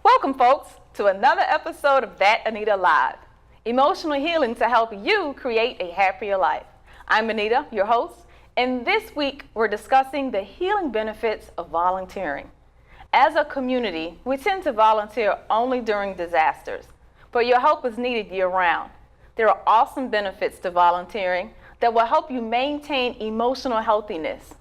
Welcome, folks, to another episode of That Anita Live, emotional healing to help you create a happier life. I'm Anita, your host, and this week we're discussing the healing benefits of volunteering. As a community, we tend to volunteer only during disasters, but your help is needed year-round. There are awesome benefits to volunteering that will help you maintain emotional healthiness.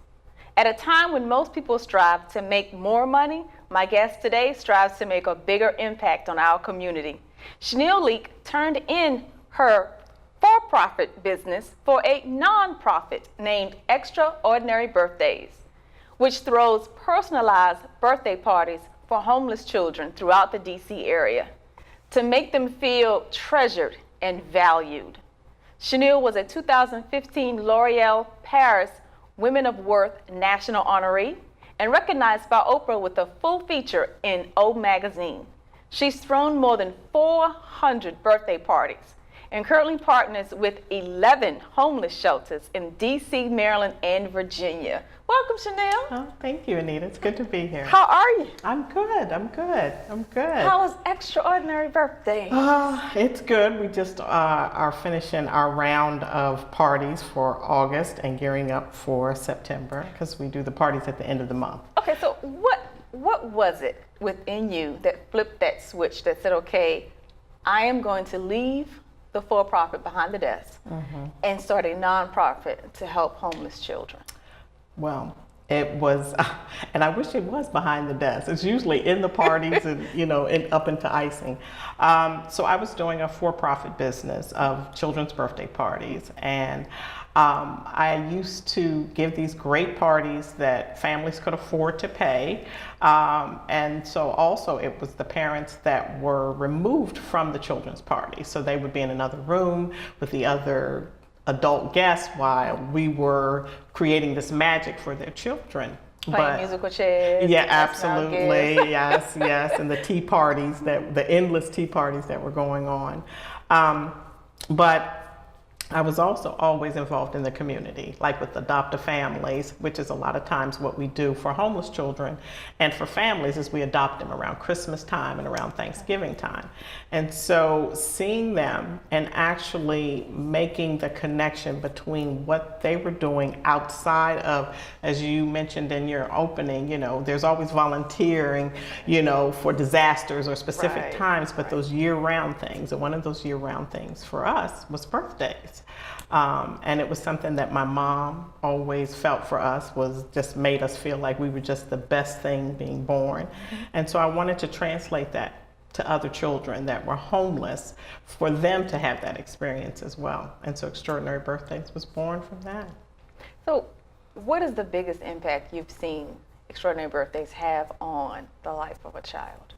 At a time when most people strive to make more money, my guest today strives to make a bigger impact on our community. Schinnell Leake turned in her for-profit business for a non-profit named Extraordinary Birthdays, which throws personalized birthday parties for homeless children throughout the DC area to make them feel treasured and valued. Schinnell was a 2015 L'Oreal Paris Women of Worth National Honoree and recognized by Oprah with a full feature in Oprah Magazine. She's thrown more than 400 birthday parties and currently partners with 11 homeless shelters in DC, Maryland, and Virginia. Welcome, Schinnell. Oh, thank you, Anita. It's good to be here. How are you? I'm good. How was Extraordinary Birthday? It's good. We just are finishing our round of parties for August and gearing up for September because we do the parties at the end of the month. Okay, so what was it within you that flipped that switch that said, okay, I am going to leave the for-profit behind the desk and start a nonprofit to help homeless children? Well, it was, and I wish it was behind the desk. It's usually in the parties and, up into icing. So I was doing a for-profit business of children's birthday parties. And I used to give these great parties that families could afford to pay. And so also it was the parents that were removed from the children's party. So they would be in another room with the other adult guests while we were creating this magic for their children. Playing musical chairs. Yeah, absolutely. Yes. And the tea parties, the endless tea parties that were going on. But I was also always involved in the community, like with adoptive families, which is a lot of times what we do for homeless children. And for families is we adopt them around Christmas time and around Thanksgiving time. And so seeing them and actually making the connection between what they were doing outside of, as you mentioned in your opening, there's always volunteering, for disasters or specific times, but those year-round things. And one of those year-round things for us was birthdays. And it was something that my mom always felt for us was just made us feel like we were just the best thing being born. And so I wanted to translate that to other children that were homeless for them to have that experience as well. And so Extraordinary Birthdays was born from that. So what is the biggest impact you've seen Extraordinary Birthdays have on the life of a child?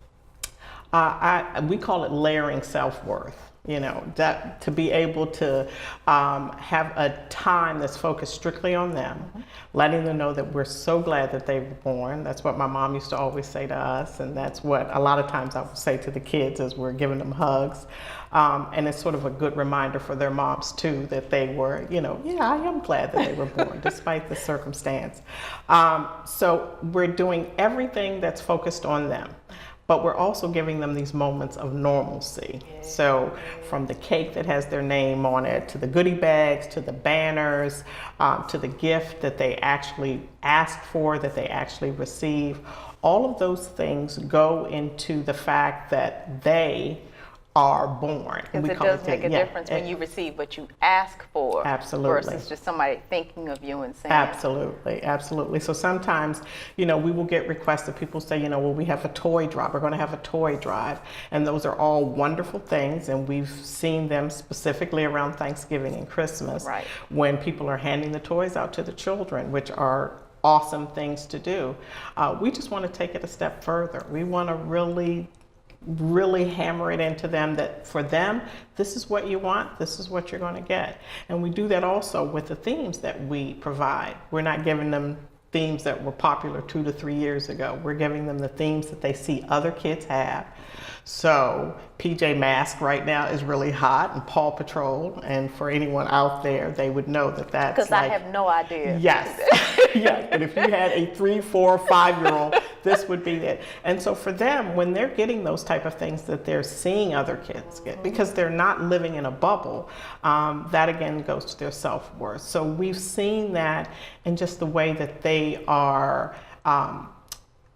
We call it layering self-worth. That to be able to have a time that's focused strictly on them, letting them know that we're so glad that they were born. That's what my mom used to always say to us, and that's what a lot of times I would say to the kids as we're giving them hugs. And it's sort of a good reminder for their moms too, that they were, I am glad that they were born despite the circumstance. So we're doing everything that's focused on them. But we're also giving them these moments of normalcy. So from the cake that has their name on it, to the goodie bags, to the banners, to the gift that they actually asked for, that they actually receive, all of those things go into the fact that they are born. Because it does make a difference when you receive what you ask for. Absolutely. Versus just somebody thinking of you and saying. Absolutely. So sometimes, we will get requests that people say, we have a toy drive. We're going to have a toy drive. And those are all wonderful things. And we've seen them specifically around Thanksgiving and Christmas. Right. When people are handing the toys out to the children, which are awesome things to do. We just want to take it a step further. We want to really hammer it into them that for them, this is what you want, this is what you're going to get. And we do that also with the themes that we provide. We're not giving them themes that were popular 2 to 3 years ago. We're giving them the themes that they see other kids have. So PJ Masks right now is really hot, and Paw Patrol. And for anyone out there, they would know that that's Because I have no idea. Yes, yes. But if you had a 3, 4, 5-year-old, this would be it. And so for them, when they're getting those type of things that they're seeing other kids get, because they're not living in a bubble, that again goes to their self-worth. So we've seen that in just the way that they are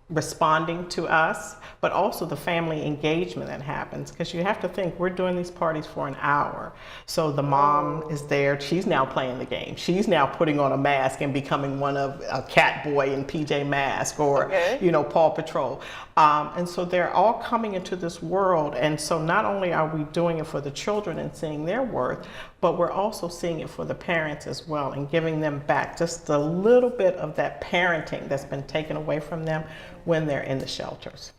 responding to us, but also the family engagement that happens, because you have to think we're doing these parties for an hour. So the mom is there, she's now playing the game. She's now putting on a mask and becoming one of a cat boy in PJ Masks or, you know, Paw Patrol. And so they're all coming into this world. And so not only are we doing it for the children and seeing their worth, but we're also seeing it for the parents as well and giving them back just a little bit of that parenting that's been taken away from them when they're in the shelters.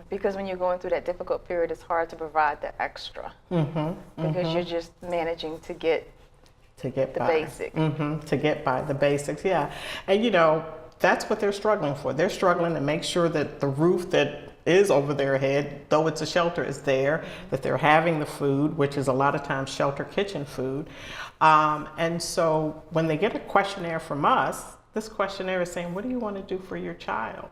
Because when you're going through that difficult period, it's hard to provide the extra. Because you're just managing to get the by. basic. To get by the basics, yeah. And you know, that's what they're struggling for. They're struggling to make sure that the roof that is over their head, though it's a shelter, is there, that they're having the food, which is a lot of times shelter kitchen food. And so when they get a questionnaire from us, this questionnaire is saying, what do you want to do for your child?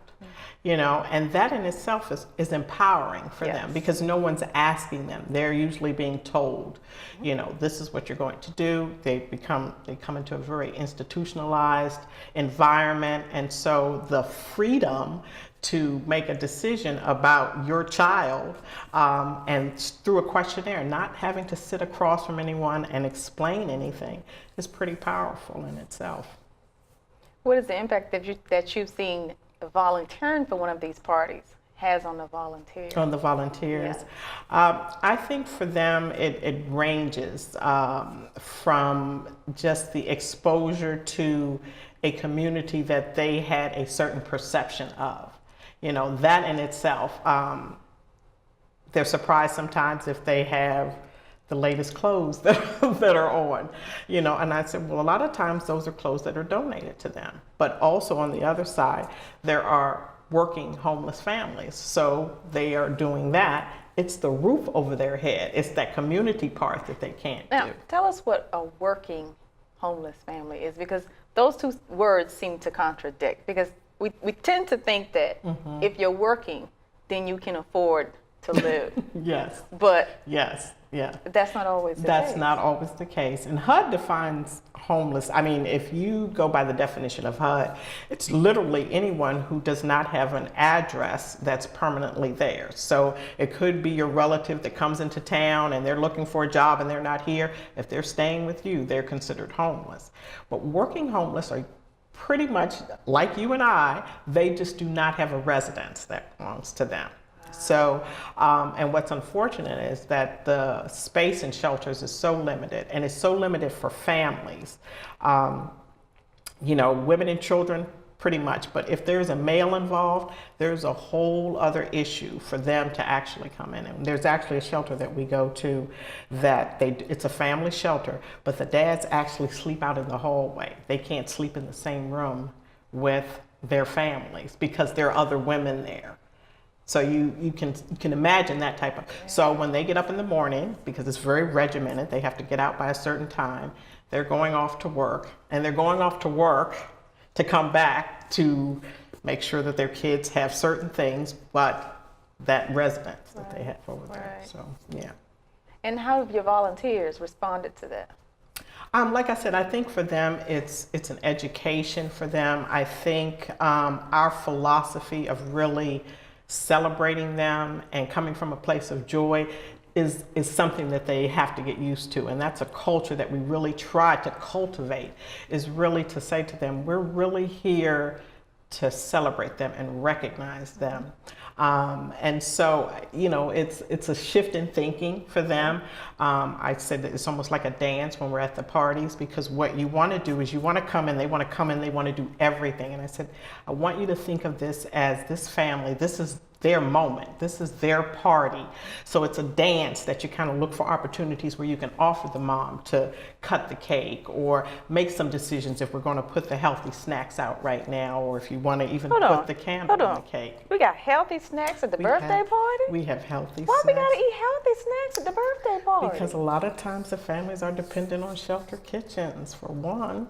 You know, and that in itself is empowering for them, because no one's asking them. They're usually being told, you know, this is what you're going to do. They come into a very institutionalized environment. And so the freedom to make a decision about your child, and through a questionnaire, not having to sit across from anyone and explain anything, is pretty powerful in itself. What is the impact that you've seen volunteering for one of these parties has on the volunteers? On the volunteers. I think for them it ranges from just the exposure to a community that they had a certain perception of. You know, that in itself, they're surprised sometimes if they have the latest clothes that are on, you know, and I said, well, a lot of times those are clothes that are donated to them. But also on the other side, there are working homeless families. So they are doing that. It's the roof over their head. It's that community part that they can't do. Tell us what a working homeless family is, because those two words seem to contradict, because we tend to think that if you're working, then you can afford to live. Yes. But yeah. That's not always the case. That's not always the case. And HUD defines homeless. I mean, if you go by the definition of HUD, it's literally anyone who does not have an address that's permanently there. So it could be your relative that comes into town and they're looking for a job and they're not here. If they're staying with you, they're considered homeless. But working homeless are pretty much like you and I. They just do not have a residence that belongs to them. So, and what's unfortunate is that the space in shelters is so limited, and it's so limited for families. You know, women and children, pretty much, but if there's a male involved, there's a whole other issue for them to actually come in. And there's actually a shelter that we go to that it's a family shelter, but the dads actually sleep out in the hallway. They can't sleep in the same room with their families because there are other women there. So you can imagine that type of, so when they get up in the morning, because it's very regimented, they have to get out by a certain time, they're going off to work, and they're going off to work to come back to make sure that their kids have certain things, but that residence that they have over there, so yeah. And how have your volunteers responded to that? Like I said, I think for them, it's an education for them. I think our philosophy of really celebrating them and coming from a place of joy is something that they have to get used to. And that's a culture that we really try to cultivate, is really to say to them, we're really here to celebrate them and recognize them. And so, you know, it's a shift in thinking for them. I said that it's almost like a dance when we're at the parties, because what you want to do is you want to come in, they want to come in, they want to do everything. And I said, I want you to think of this as this family. This is their moment. This is their party. So it's a dance that you kind of look for opportunities where you can offer the mom to cut the cake or make some decisions if we're going to put the healthy snacks out right now, or if you want to even put the candle on the cake. We got healthy snacks at the birthday party? We have healthy Why snacks. we got to eat healthy snacks at the birthday party? Because a lot of times the families are dependent on shelter kitchens, for one.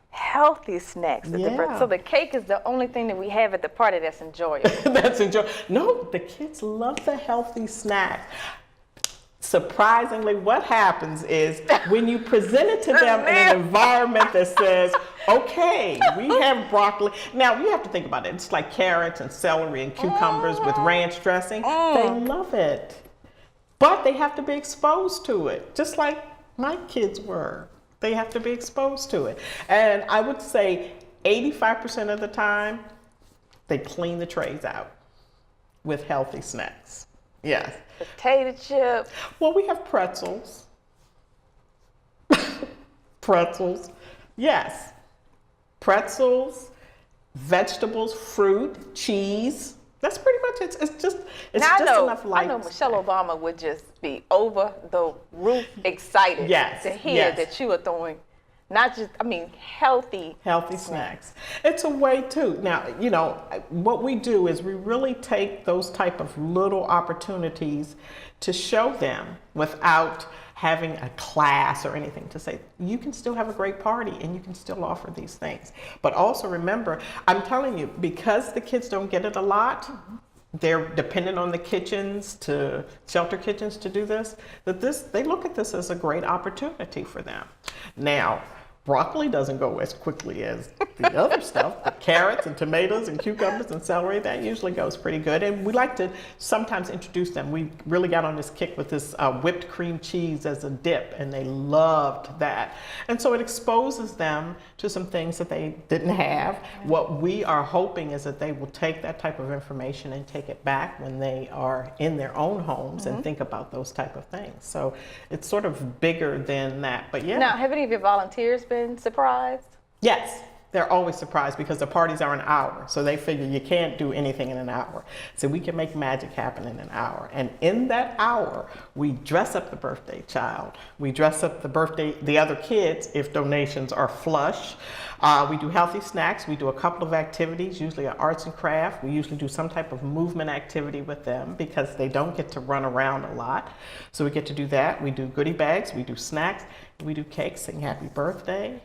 Healthy snacks at the birthday. So the cake is the only thing that we have at the party that's enjoyable. That's enjoyable. No, the kids love the healthy snack. Surprisingly, what happens is when you present it to them in an environment that says, okay, we have broccoli. Now, you have to think about it. It's like carrots and celery and cucumbers with ranch dressing. They love it. But they have to be exposed to it, just like my kids were. They have to be exposed to it. And I would say 85% of the time, they clean the trays out with healthy snacks. Yes. Potato chips. Well, we have pretzels. Pretzels. Yes. Pretzels, vegetables, fruit, cheese. That's pretty much it. It's just enough light. I know Michelle Obama would just be over the roof excited to hear that you are throwing healthy snacks. It's a way too. Now, you know, what we do is we really take those type of little opportunities to show them without having a class or anything, to say you can still have a great party and you can still offer these things. But also remember, I'm telling you, because the kids don't get it a lot, they're dependent on the shelter kitchens to do this, they look at this as a great opportunity for them. Now, broccoli doesn't go as quickly as the other stuff, but carrots and tomatoes and cucumbers and celery, that usually goes pretty good. And we like to sometimes introduce them. We really got on this kick with this whipped cream cheese as a dip, and they loved that. And so it exposes them to some things that they didn't have. What we are hoping is that they will take that type of information and take it back when they are in their own homes and think about those type of things. So it's sort of bigger than that, but yeah. Now, have any of your volunteers been surprised? Yes, they're always surprised because the parties are an hour. So they figure you can't do anything in an hour. So we can make magic happen in an hour. And in that hour, we dress up the birthday child. We dress up the other kids if donations are flush. We do healthy snacks. We do a couple of activities, usually arts and craft. We usually do some type of movement activity with them because they don't get to run around a lot. So we get to do that. We do goodie bags. We do snacks. We do cakes, sing happy birthday.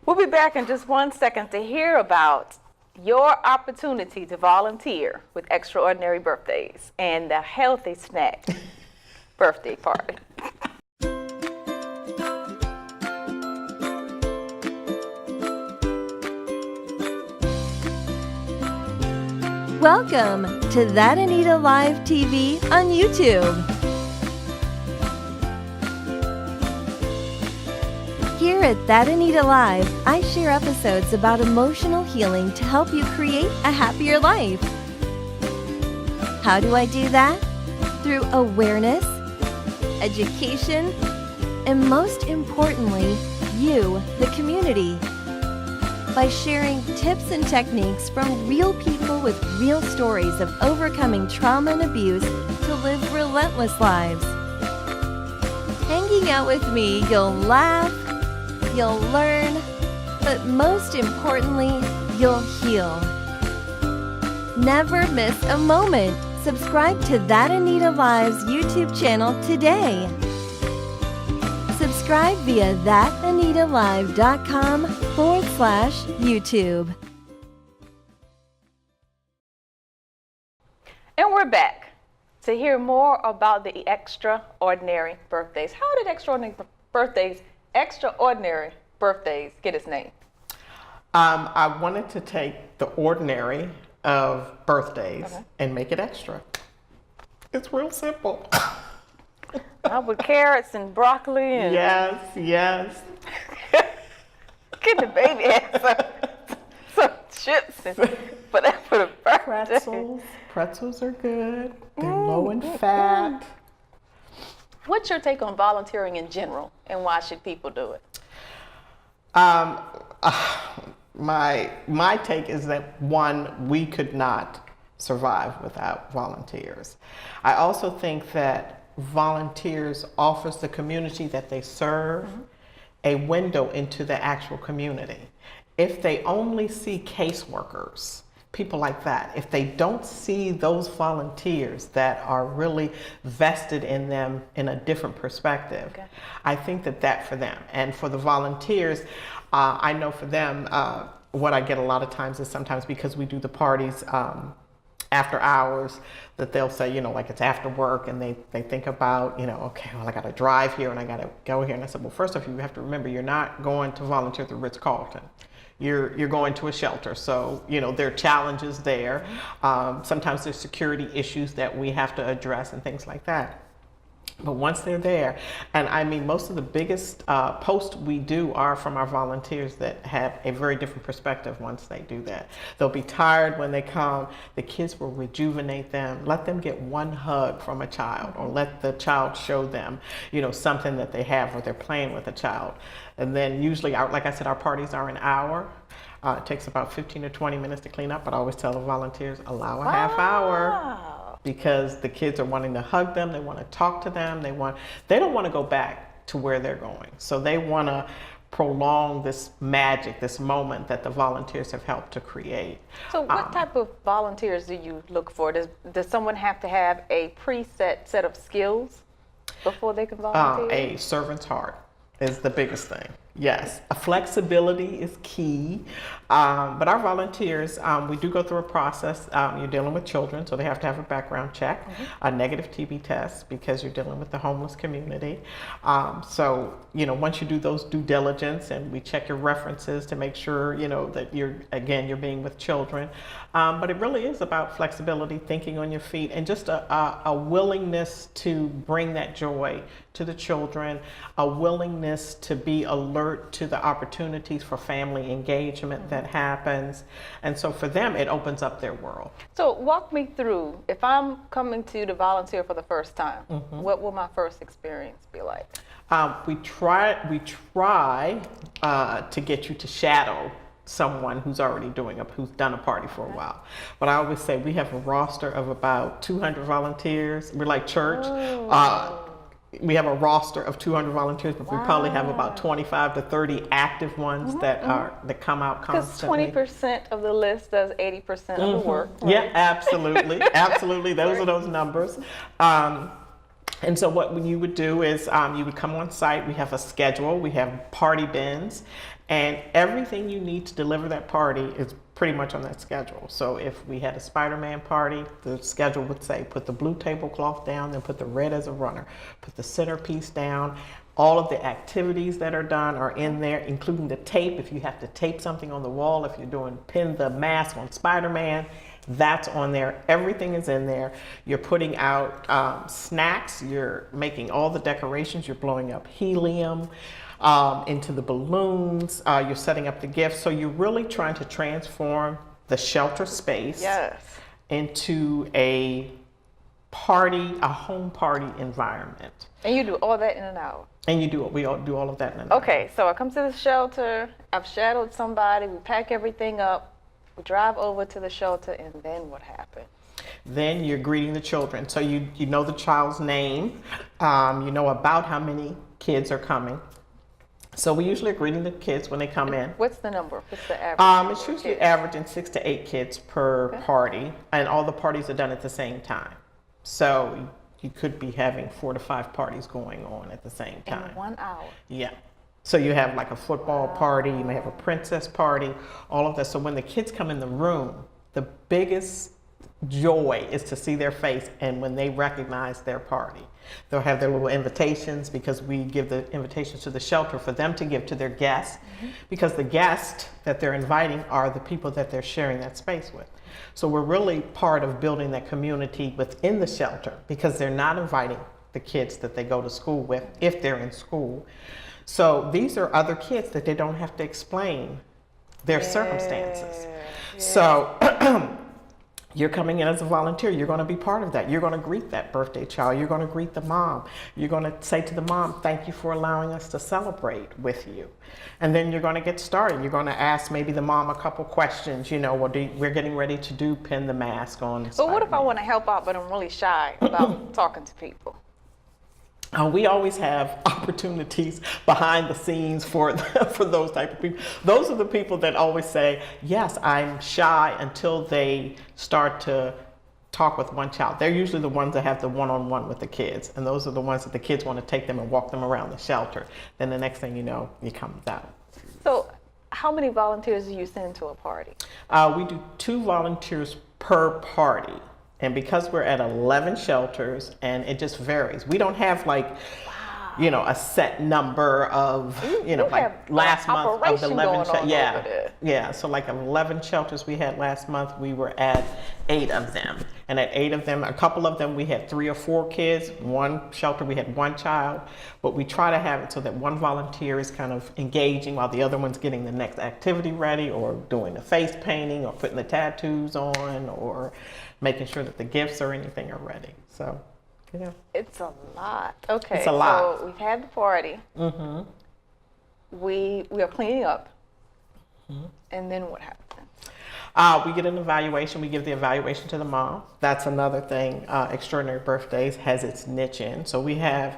We'll be back in just 1 second to hear about your opportunity to volunteer with Extraordinary Birthdays and the Healthy Snack birthday party. Welcome to That Anita Live TV on YouTube. Here at That Anita Live, I share episodes about emotional healing to help you create a happier life. How do I do that? Through awareness, education, and most importantly, you, the community. By sharing tips and techniques from real people with real stories of overcoming trauma and abuse to live relentless lives. Hanging out with me, you'll laugh, you'll learn, but most importantly, you'll heal. Never miss a moment. Subscribe to That Anita Live's YouTube channel today. Subscribe via thatanitalive.com/YouTube. And we're back to hear more about the Extraordinary Birthdays. How did Extraordinary Birthdays get its name? I wanted to take the ordinary of birthdays and make it extra. It's real simple. With carrots and broccoli and... Yes. Get the baby have some chips for the birthday. Pretzels are good. They're low in fat. What's your take on volunteering in general, and why should people do it? My take is that, one, we could not survive without volunteers. I also think that volunteers offers the community that they serve a window into the actual community. If they only see caseworkers, people like that, if they don't see those volunteers that are really vested in them in a different perspective, I think that for them. And for the volunteers, I know for them, what I get a lot of times is sometimes because we do the parties after hours, that they'll say, you know, like it's after work, and they think about, you know, okay, well, I got to drive here and I got to go here. And I said, well, first off, you have to remember, you're not going to volunteer at the Ritz-Carlton. You're going to a shelter. So, you know, there are challenges there. Sometimes there's security issues that we have to address and things like that. But once they're there, and I mean, most of the biggest posts we do are from our volunteers that have a very different perspective once they do that. They'll be tired when they come. The kids will rejuvenate them. Let them get one hug from a child, or let the child show them, you know, something that they have, or they're playing with a child. And then usually, like I said, our parties are an hour. It takes about 15 to 20 minutes to clean up, but I always tell the volunteers, allow a half hour. Because the kids are wanting to hug them, they want to talk to them, they don't want to go back to where they're going. So they want to prolong this magic, this moment that the volunteers have helped to create. So what type of volunteers do you look for? Does someone have to have a preset set of skills before they can volunteer? A servant's heart is the biggest thing. Yes, flexibility is key, but our volunteers, we do go through a process. You're dealing with children, so they have to have a background check, a negative TB test, because you're dealing with the homeless community. So, you know, once you do those due diligence, and we check your references to make sure, you know, that you're being with children. But it really is about flexibility, thinking on your feet, and just a willingness to bring that joy to the children, a willingness to be alert to the opportunities for family engagement that happens. And so for them, it opens up their world. So walk me through, if I'm coming to volunteer for the first time, what will my first experience be like? We try to get you to shadow someone who's already who's done a party for a while. But I always say we have a roster of about 200 volunteers. We're like church. We have a roster of 200 volunteers, but we probably have about 25 to 30 active ones that come out constantly. Because 20% of the list does 80% of the work. Right? Yeah, absolutely, absolutely. Those are those numbers. And so what you would do is you would come on site. We have a schedule. We have party bins, and everything you need to deliver that party is pretty much on that schedule. So if we had a Spider-Man party, the schedule would say, put the blue tablecloth down, then put the red as a runner, put the centerpiece down. All of the activities that are done are in there, including the tape. If you have to tape something on the wall, if you're doing pin the mask on Spider-Man, that's on there. Everything is in there. You're putting out snacks. You're making all the decorations. You're blowing up helium into the balloons. You're setting up the gifts. So you're really trying to transform the shelter space into a home party environment. And you do all that in an hour? And we all do all of that in an hour. Okay, so I come to the shelter, I've shadowed somebody, we pack everything up, we drive over to the shelter, and then what happens? Then you're greeting the children. So you know the child's name, you know about how many kids are coming. So we usually are greeting the kids when they come in. What's the number? What's the average? It's usually averaging 6 to 8 kids per party, and all the parties are done at the same time. So you could be having 4 to 5 parties going on at the same time. In 1 hour? Yeah. So you have like a football party, you may have a princess party, all of that. So when the kids come in the room, the biggest joy is to see their face, and when they recognize their party. They'll have their little invitations, because we give the invitations to the shelter for them to give to their guests, because the guests that they're inviting are the people that they're sharing that space with. So we're really part of building that community within the shelter, because they're not inviting the kids that they go to school with if they're in school. So these are other kids that they don't have to explain their circumstances. So You're coming in as a volunteer. You're going to be part of that. You're going to greet that birthday child. You're going to greet the mom. You're going to say to the mom, thank you for allowing us to celebrate with you. And then you're going to get started. You're going to ask maybe the mom a couple questions, you know, we're getting ready to do pin the mask on. But what if I want to help out, but I'm really shy about talking to people? We always have opportunities behind the scenes for those type of people. Those are the people that always say, yes, I'm shy, until they start to talk with one child. They're usually the ones that have the one-on-one with the kids. And those are the ones that the kids want to take them and walk them around the shelter. Then the next thing you know, you come out. So how many volunteers do you send to a party? We do 2 volunteers per party. And because we're at 11 shelters, and it just varies. We don't have like, you know, a set number of, you know, like last month of the 11 shelters. Yeah. So like 11 shelters we had last month, we were at 8 of them. And at 8 of them, a couple of them we had 3 or 4 kids. One shelter we had 1 child. But we try to have it so that one volunteer is kind of engaging while the other one's getting the next activity ready, or doing the face painting, or putting the tattoos on, or making sure that the gifts or anything are ready. So, you know. It's a lot. Okay. It's a lot. So we've had the party. Mm-hmm. We are cleaning up. Mm-hmm. And then what happens? We get an evaluation. We give the evaluation to the mom. That's another thing. Extraordinary Birthdays has its niche in. So we have,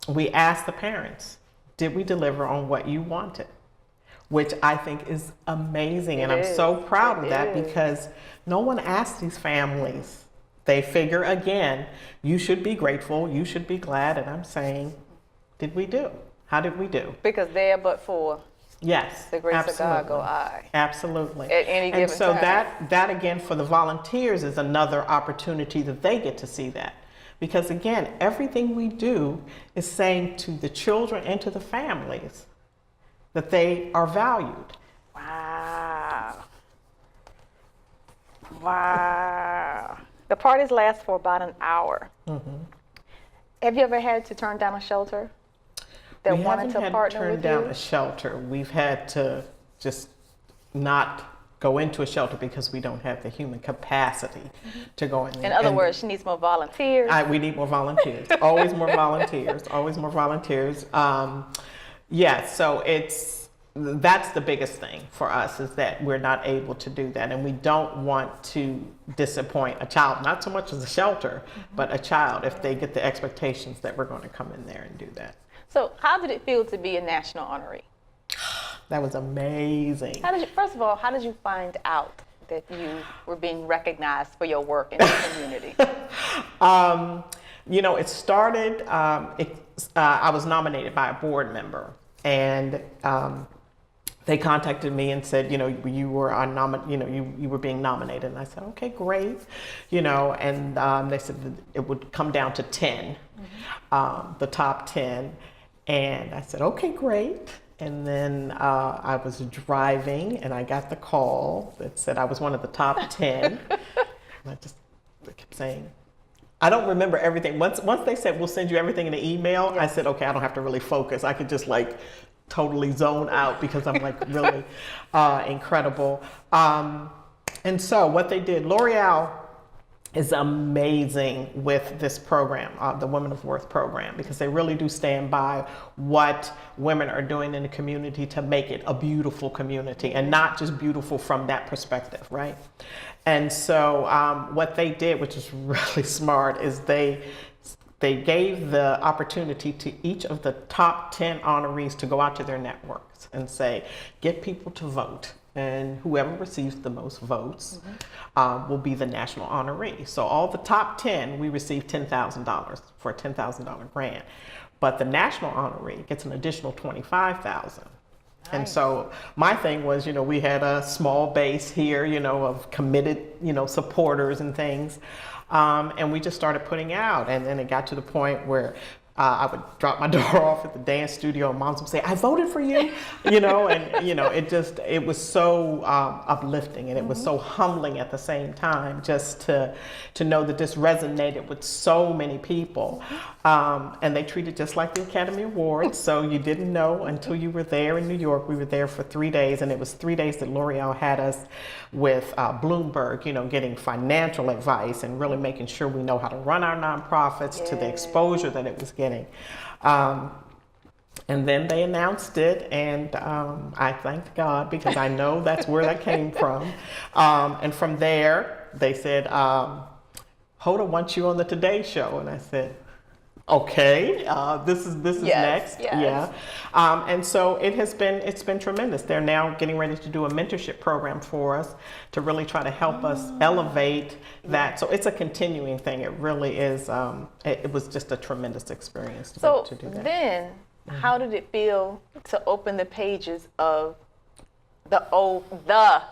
we ask the parents, did we deliver on what you wanted? Which I think is amazing. And I'm so proud of that, because no one asks these families. They figure, again, you should be grateful, you should be glad. And I'm saying, did we do? How did we do? Because there but for the grace of God go I. Absolutely. At any given time. And so time. that again, for the volunteers, is another opportunity that they get to see that. Because again, everything we do is saying to the children and to the families that they are valued. Wow. Wow. The parties last for about an hour. Mm-hmm. Have you ever had to turn down a shelter that wanted to partner with you? We haven't had to turn down a shelter. We've had to just not go into a shelter because we don't have the human capacity to go in there. In other words, she needs more volunteers. We need more volunteers. Always more volunteers. Always more volunteers. So that's the biggest thing for us, is that we're not able to do that. And we don't want to disappoint a child, not so much as a shelter, but a child, if they get the expectations that we're going to come in there and do that. So how did it feel to be a national honoree? That was amazing. First of all, how did you find out that you were being recognized for your work in the community? You know, it started, I was nominated by a board member, and they contacted me and said, you know, you were you were being nominated. And I said, okay, great. You know, and they said that it would come down to 10, the top 10. And I said, okay, great. And then I was driving and I got the call that said I was one of the top 10. And I just kept saying, I don't remember everything. Once they said, we'll send you everything in an email, yes. I said, okay, I don't have to really focus. I could just like totally zone out, because I'm like really incredible. And so what they did, L'Oreal is amazing with this program, the Women of Worth program, because they really do stand by what women are doing in the community to make it a beautiful community, and not just beautiful from that perspective, right? And so what they did, which is really smart, is they gave the opportunity to each of the top 10 honorees to go out to their networks and say, get people to vote. And whoever receives the most votes will be the national honoree. So all the top 10, we receive $10,000 for a $10,000 grant. But the national honoree gets an additional $25,000. Nice. And so my thing was, you know, we had a small base here, you know, of committed, you know, supporters and things. And we just started putting out. And then it got to the point where I would drop my daughter off at the dance studio, and moms would say, "I voted for you," and it was so uplifting, and it was so humbling at the same time, just to know that this resonated with so many people, and they treat it just like the Academy Awards. So you didn't know until you were there in New York. We were there for 3 days, and it was 3 days that L'Oreal had us with Bloomberg, getting financial advice and really making sure we know how to run our nonprofits, to the exposure that it was getting. And then they announced it, and I thanked God, because I know that's where that came from. And from there, they said, Hoda wants you on the Today Show. And I said, okay, this is next. Yes. Yeah. And so it's been tremendous. They're now getting ready to do a mentorship program for us to really try to help us elevate that. So it's a continuing thing. It really is. It was just a tremendous experience to be able to do that. Then, how did it feel to open the pages of the Oprah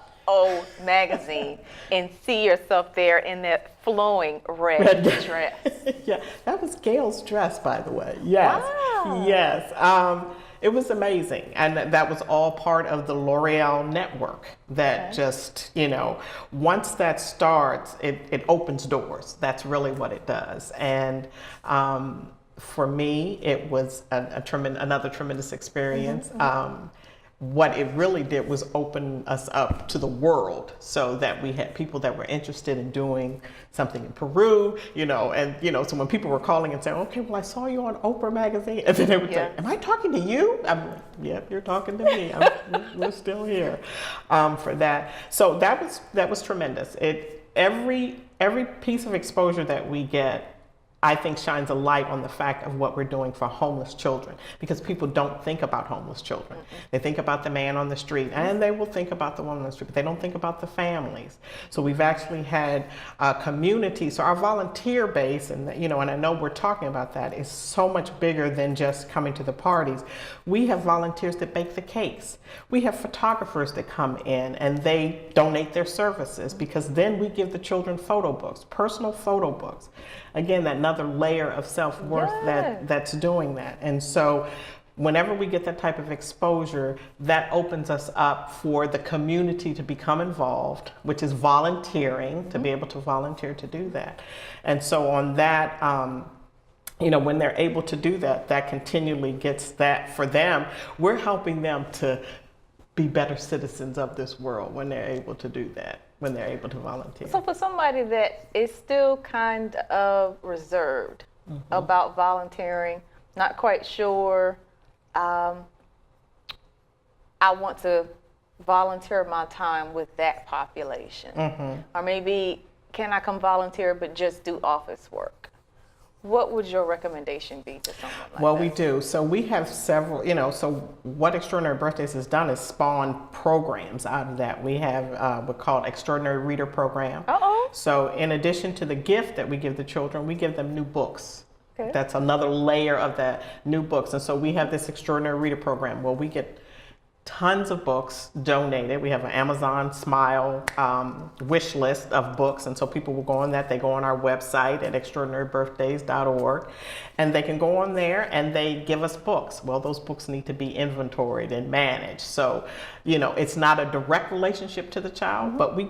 Magazine and see yourself there in that flowing red dress? Yeah, that was Gail's dress, by the way. Yes. Wow. Yes. It was amazing. And that was all part of the L'Oreal network that just, once that starts, it opens doors. That's really what it does. And for me, it was another tremendous experience. What it really did was open us up to the world, so that we had people that were interested in doing something in Peru, so when people were calling and saying, okay, well, I saw you on Oprah Magazine, and then they would say, am I talking to you? I'm like, yep, you're talking to me. We're still here for that. So that was tremendous. Every piece of exposure that we get, I think, shines a light on the fact of what we're doing for homeless children, because people don't think about homeless children. They think about the man on the street, and they will think about the woman on the street, but they don't think about the families. So we've actually had a community. So our volunteer base, and I know we're talking about that, is so much bigger than just coming to the parties. We have volunteers that bake the cakes. We have photographers that come in and they donate their services, because then we give the children photo books, personal photo books. Again, that another layer of self-worth that's doing that. And so whenever we get that type of exposure, that opens us up for the community to become involved, which is volunteering, to be able to volunteer to do that. And so on that, when they're able to do that, that continually gets that for them. We're helping them to be better citizens of this world when they're able to do that, when they're able to volunteer. So for somebody that is still kind of reserved about volunteering, not quite sure, I want to volunteer my time with that population. Or maybe, can I come volunteer but just do office work? What would your recommendation be to someone like that? Well, we do. So we have several, so what Extraordinary Birthdays has done is spawn programs out of that. We have what's called Extraordinary Reader Program. So in addition to the gift that we give the children, we give them new books. Okay. That's another layer of that, new books. And so we have this Extraordinary Reader Program where we get tons of books donated. We have an Amazon Smile wish list of books, and so people will go on that. They go on our website at extraordinarybirthdays.org, and they can go on there and they give us books. Well, those books need to be inventoried and managed. So, it's not a direct relationship to the child, but we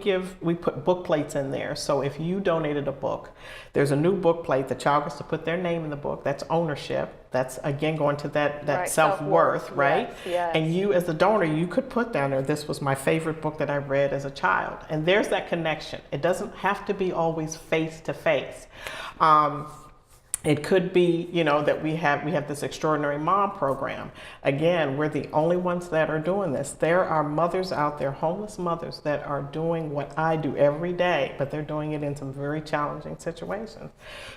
put book plates in there. So if you donated a book, there's a new book plate. The child gets to put their name in the book. That's ownership. That's, again, going to that self-worth, right? Yes. And you, as a donor, you could put down there, this was my favorite book that I read as a child. And there's that connection. It doesn't have to be always face-to-face. It could be, that we have this Extraordinary Mom program. Again, we're the only ones that are doing this. There are mothers out there, homeless mothers, that are doing what I do every day, but they're doing it in some very challenging situations.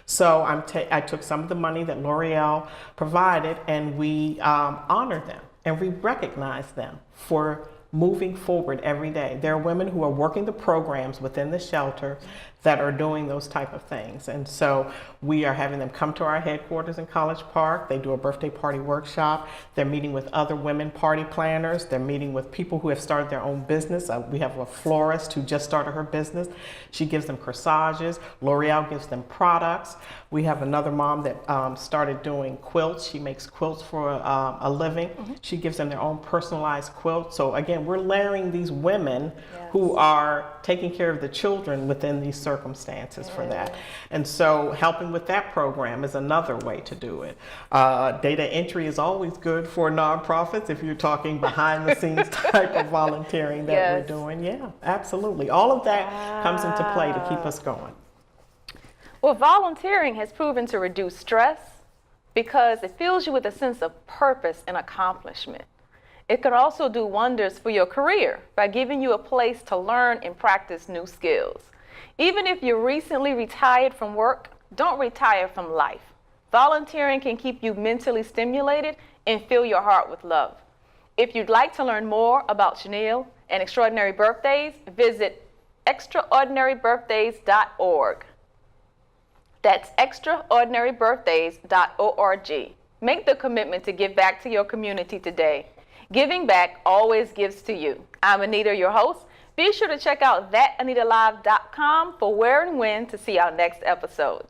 So I took some of the money that L'Oreal provided, and we honored them, and we recognized them for moving forward every day. There are women who are working the programs within the shelter that are doing those type of things. And so we are having them come to our headquarters in College Park. They do a birthday party workshop. They're meeting with other women party planners. They're meeting with people who have started their own business. We have a florist who just started her business. She gives them corsages. L'Oreal gives them products. We have another mom that started doing quilts. She makes quilts for a living. She gives them their own personalized quilt. So again, we're layering these women who are taking care of the children within these circumstances for that. And so helping with that program is another way to do it. Data entry is always good for nonprofits if you're talking behind the scenes type of volunteering that we're doing. Yeah, absolutely. All of that comes into play to keep us going. Well, volunteering has proven to reduce stress because it fills you with a sense of purpose and accomplishment. It can also do wonders for your career by giving you a place to learn and practice new skills. Even if you're recently retired from work, don't retire from life. Volunteering can keep you mentally stimulated and fill your heart with love. If you'd like to learn more about Schinnell and Extraordinary Birthdays, visit extraordinarybirthdays.org. That's extraordinarybirthdays.org. Make the commitment to give back to your community today. Giving back always gives to you. I'm Anita, your host. Be sure to check out thatanitalive.com for where and when to see our next episode.